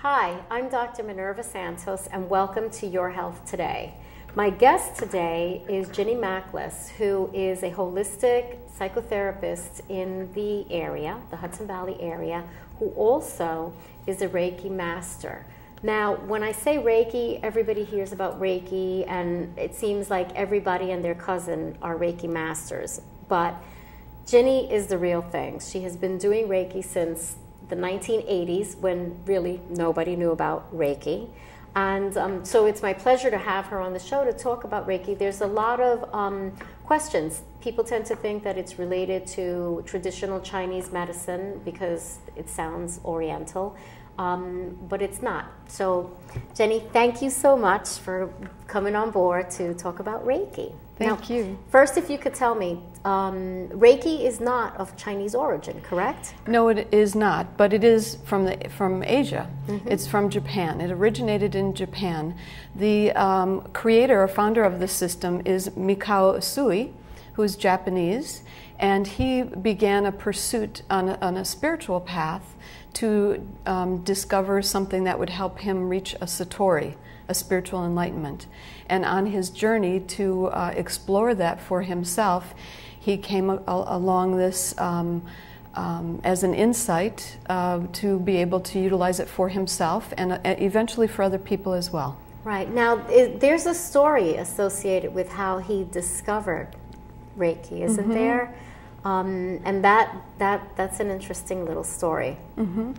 Hi, I'm Dr. Minerva Santos, and welcome to Your Health Today. My guest today is Ginny Mackles, who is a holistic psychotherapist in the area, the Hudson Valley area, who also is a Reiki master. Now, when I say Reiki, everybody hears about Reiki, and it seems like everybody and their cousin are Reiki masters. But Ginny is the real thing. She has been doing Reiki since the 1980s, when really nobody knew about Reiki. And so it's my pleasure to have her on the show to talk about Reiki. There's a lot of questions. People tend to think that it's related to traditional Chinese medicine because it sounds Oriental, but it's not. So, Jenny, thank you so much for coming on board to talk about Reiki. Thank you. First, if you could tell me, Reiki is not of Chinese origin, correct? No, it is not, but it is from Asia. Mm-hmm. It's from Japan. It originated in Japan. The creator or founder of the system is Mikao Usui, who is Japanese, and he began a pursuit on a spiritual path to discover something that would help him reach a satori, a spiritual enlightenment. And on his journey to explore that for himself, he came along this as an insight to be able to utilize it for himself and eventually for other people as well. Right. Now, there's a story associated with how he discovered Reiki, isn't mm-hmm. there? And that's an interesting little story. Mm-hmm.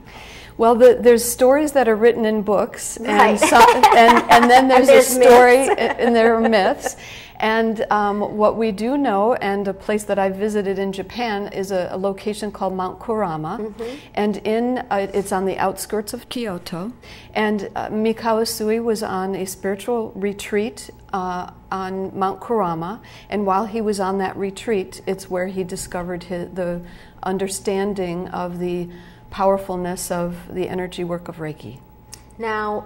Well, there's stories that are written in books, right. and then there's a story, myths. And there are myths. And what we do know, and a place that I visited in Japan, is a location called Mount Kurama, mm-hmm. and it's on the outskirts of Kyoto. And Mikao Usui was on a spiritual retreat on Mount Kurama, and while he was on that retreat, it's where he discovered the understanding of the powerfulness of the energy work of Reiki. Now,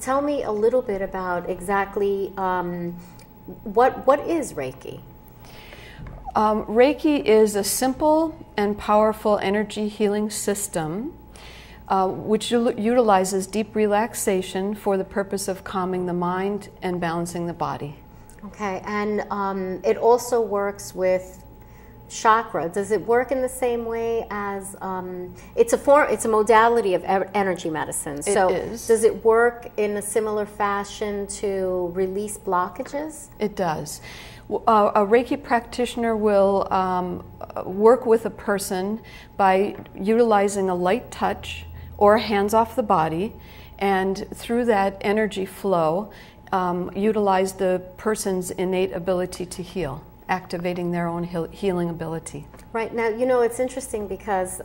tell me a little bit about exactly what is Reiki? Reiki is a simple and powerful energy healing system which utilizes deep relaxation for the purpose of calming the mind and balancing the body. Okay, and it also works with chakra. Does it work in the same way as it's a modality of energy medicine? So does it work in a similar fashion to release blockages? It does. A Reiki practitioner will work with a person by utilizing a light touch or hands off the body, and through that energy flow, utilize the person's innate ability to heal, activating their own healing ability. Right. Now, you know, it's interesting because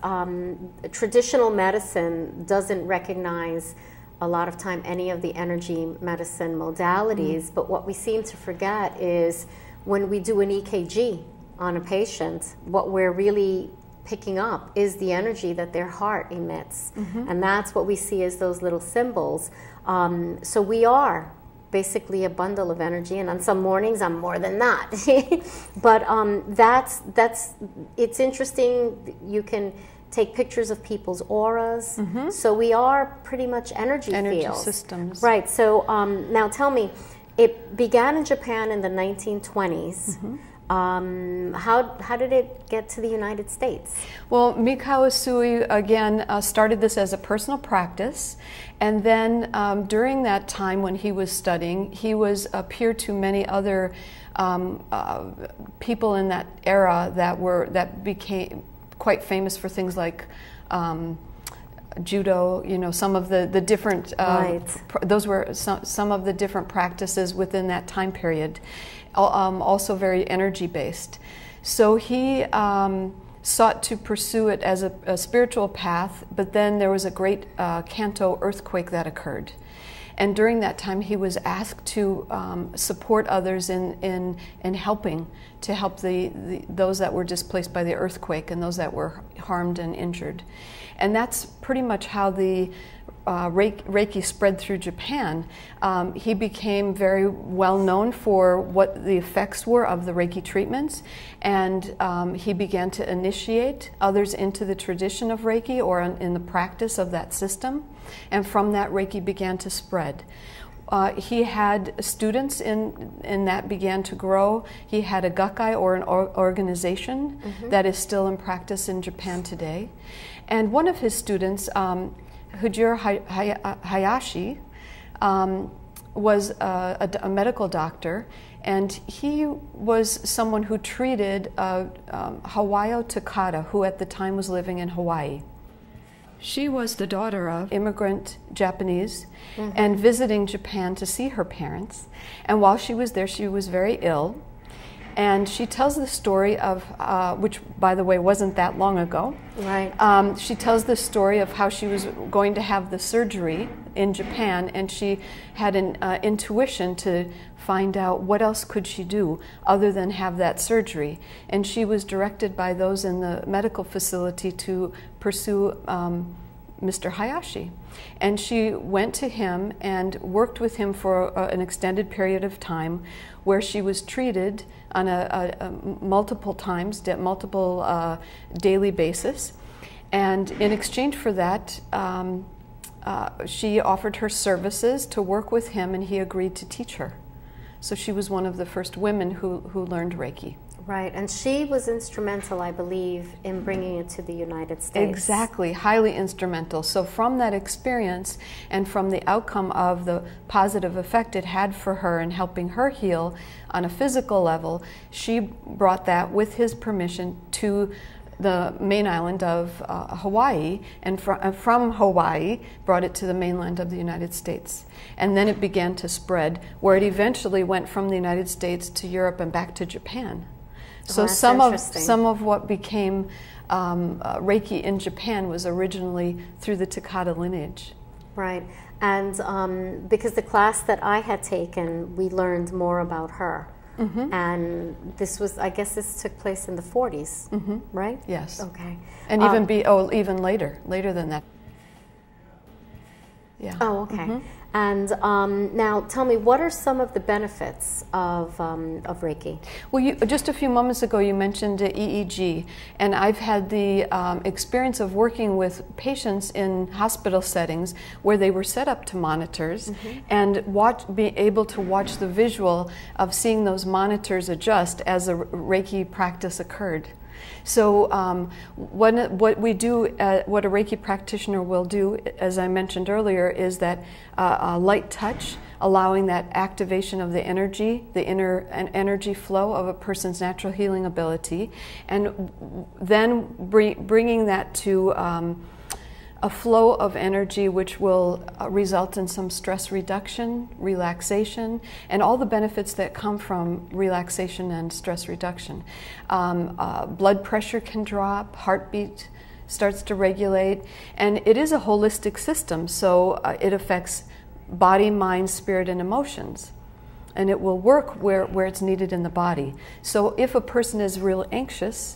traditional medicine doesn't recognize a lot of time any of the energy medicine modalities, but what we seem to forget is when we do an EKG on a patient, what we're really picking up is the energy that their heart emits. Mm-hmm. And that's what we see as those little symbols. So we are basically a bundle of energy, and on some mornings I'm more than that. But it's interesting. You can take pictures of people's auras. Mm-hmm. So we are pretty much energy fields. Systems. Right. So now tell me, it began in Japan in the 1920s. Mm-hmm. How did it get to the United States? Well, Mikao Usui, again, started this as a personal practice, and then during that time when he was studying, he was a peer to many other people in that era that became quite famous for things like judo. You know, some of the different right. Those were some of the different practices within that time period. Also very energy-based. So he sought to pursue it as a spiritual path, but then there was a great Kanto earthquake that occurred. And during that time, he was asked to support others in helping to help those that were displaced by the earthquake and those that were harmed and injured. And that's pretty much how the Reiki spread through Japan. He became very well known for what the effects were of the Reiki treatments, and he began to initiate others into the tradition of Reiki or in the practice of that system. and from that Reiki began to spread. He had students and that began to grow. He had a Gakkai, or an organization that is still in practice in Japan today. And one of his students, Hujiro Hayashi, was a medical doctor, and he was someone who treated Hawayo Takada, who at the time was living in Hawaii. She was the daughter of immigrant Japanese and visiting Japan to see her parents. And while she was there, she was very ill. And she tells the story of, which by the way wasn't that long ago. Right. She tells the story of how she was going to have the surgery in Japan, and she had an intuition to find out what else could she do other than have that surgery. And she was directed by those in the medical facility to pursue Mr. Hayashi. And she went to him and worked with him for an extended period of time, where she was treated on a multiple times, multiple daily basis. And in exchange for that, she offered her services to work with him, and he agreed to teach her. So she was one of the first women who learned Reiki. Right, and she was instrumental, I believe, in bringing it to the United States. Exactly, highly instrumental. So from that experience and from the outcome of the positive effect it had for her in helping her heal on a physical level, she brought that, with his permission, to the main island of Hawaii, and from Hawaii brought it to the mainland of the United States. And then it began to spread, where it eventually went from the United States to Europe and back to Japan. So some of what became Reiki in Japan was originally through the Takada lineage. Right, and because the class that I had taken, we learned more about her. And this was, I guess this took place in the 40s, right? Yes. Okay. And even later than that. Yeah. Oh, okay. And now tell me, what are some of the benefits of Reiki? Well, just a few moments ago you mentioned EEG, and I've had the experience of working with patients in hospital settings where they were set up to monitors and be able to watch the visual of seeing those monitors adjust as a Reiki practice occurred. So what we do, what a Reiki practitioner will do, as I mentioned earlier, is that a light touch, allowing that activation of the energy, the inner energy flow of a person's natural healing ability, and then bringing that to a flow of energy which will result in some stress reduction, relaxation, and all the benefits that come from relaxation and stress reduction. Blood pressure can drop, heartbeat starts to regulate, and it is a holistic system, so it affects body, mind, spirit, and emotions. And it will work where it's needed in the body. So if a person is real anxious,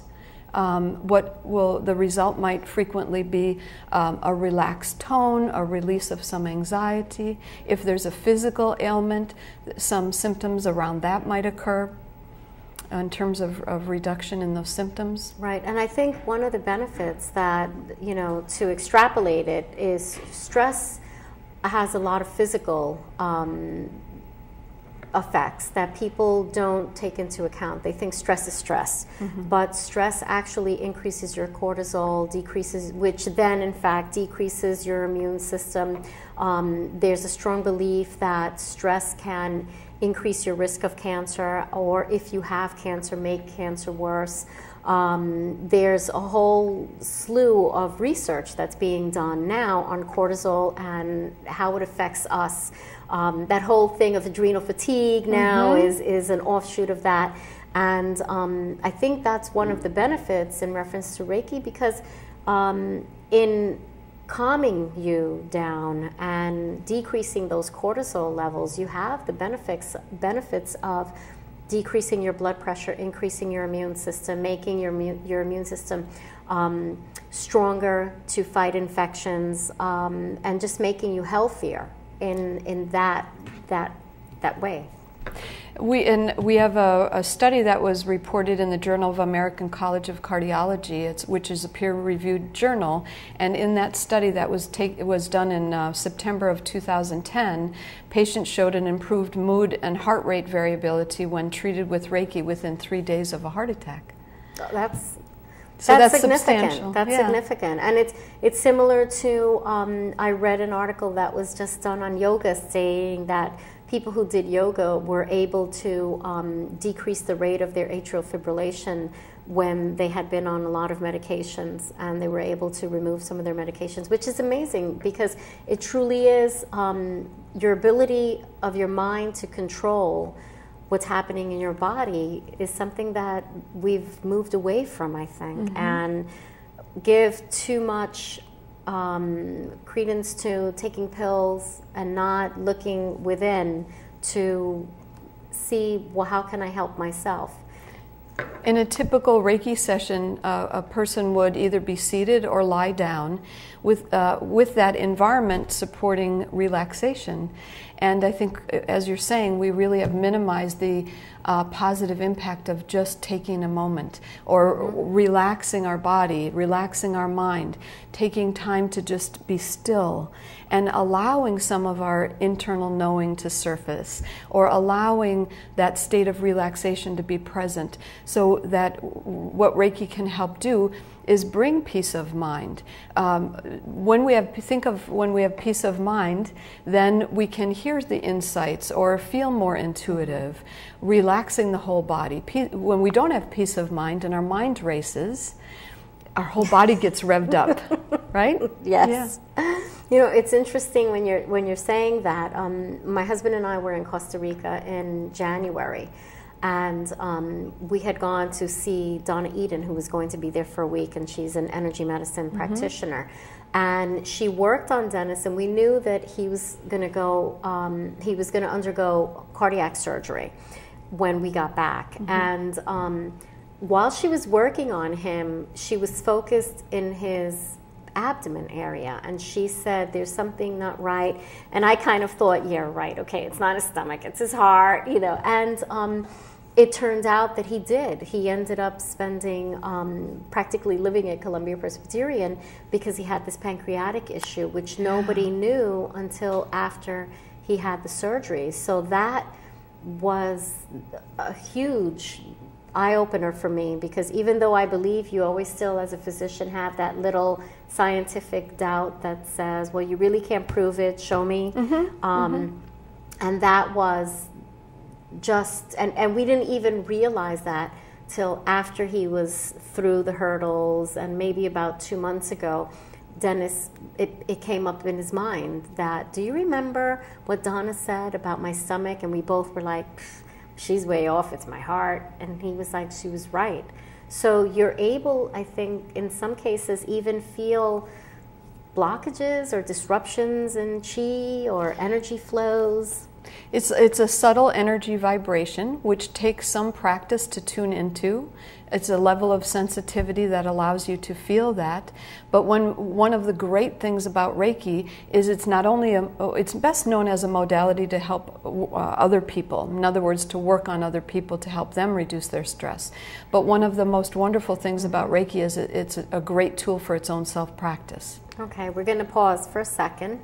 the result might frequently be a relaxed tone, a release of some anxiety. If there's a physical ailment, some symptoms around that might occur in terms of reduction in those symptoms. Right, and I think one of the benefits that, to extrapolate it, is stress has a lot of physical effects that people don't take into account. They think stress is stress, but stress actually increases your cortisol, which then in fact decreases your immune system. There's a strong belief that stress can increase your risk of cancer, or if you have cancer, make cancer worse. There's a whole slew of research that's being done now on cortisol and how it affects us. That whole thing of adrenal fatigue now is an offshoot of that. And I think that's one of the benefits in reference to Reiki, because in calming you down and decreasing those cortisol levels, you have the benefits of decreasing your blood pressure, increasing your immune system, making your immune system stronger to fight infections, and just making you healthier in that way. We have a study that was reported in the Journal of American College of Cardiology, which is a peer-reviewed journal, and in that study that was done in September of 2010, patients showed an improved mood and heart rate variability when treated with Reiki within 3 days of a heart attack. That's that's significant. substantial. That's Yeah. significant, and it's similar to. I read an article that was just done on yoga, saying that people who did yoga were able to decrease the rate of their atrial fibrillation when they had been on a lot of medications, and they were able to remove some of their medications, which is amazing because it truly is your ability of your mind to control what's happening in your body is something that we've moved away from, I think, and give too much credence to taking pills and not looking within to see, well, how can I help myself? In a typical Reiki session, a person would either be seated or lie down with that environment supporting relaxation. And I think, as you're saying, we really have minimized the positive impact of just taking a moment or relaxing our body, relaxing our mind, taking time to just be still and allowing some of our internal knowing to surface, or allowing that state of relaxation to be present, so that what Reiki can help do is bring peace of mind. When we have peace of mind, then we can hear the insights or feel more intuitive, relaxing the whole body. When we don't have peace of mind and our mind races, our whole body gets revved up, right? Yes. Yeah. You know, it's interesting when you're saying that. My husband and I were in Costa Rica in January, and we had gone to see Donna Eden, who was going to be there for a week, and she's an energy medicine practitioner. And she worked on Dennis, and we knew that he was going to undergo cardiac surgery when we got back. And while she was working on him, she was focused in his abdomen area, and she said, there's something not right. And I kind of thought, yeah, right, okay, it's not his stomach, it's his heart, you know. And it turned out that he did. He ended up spending, practically living at Columbia Presbyterian because he had this pancreatic issue, which nobody knew until after he had the surgery. So that was a huge eye-opener for me, because even though I believe you always still, as a physician, have that little scientific doubt that says, well, you really can't prove it, show me. And that was just, and we didn't even realize that till after he was through the hurdles, and maybe about 2 months ago, Dennis, it came up in his mind that, do you remember what Donna said about my stomach? And we both were like, she's way off, it's my heart. And he was like, she was right. So you're able, I think, in some cases, even feel blockages or disruptions in chi or energy flows. It's a subtle energy vibration, which takes some practice to tune into. It's a level of sensitivity that allows you to feel that. But one of the great things about Reiki is it's not only it's best known as a modality to help other people. In other words, to work on other people to help them reduce their stress. But one of the most wonderful things about Reiki is it's a great tool for its own self-practice. Okay, we're going to pause for a second.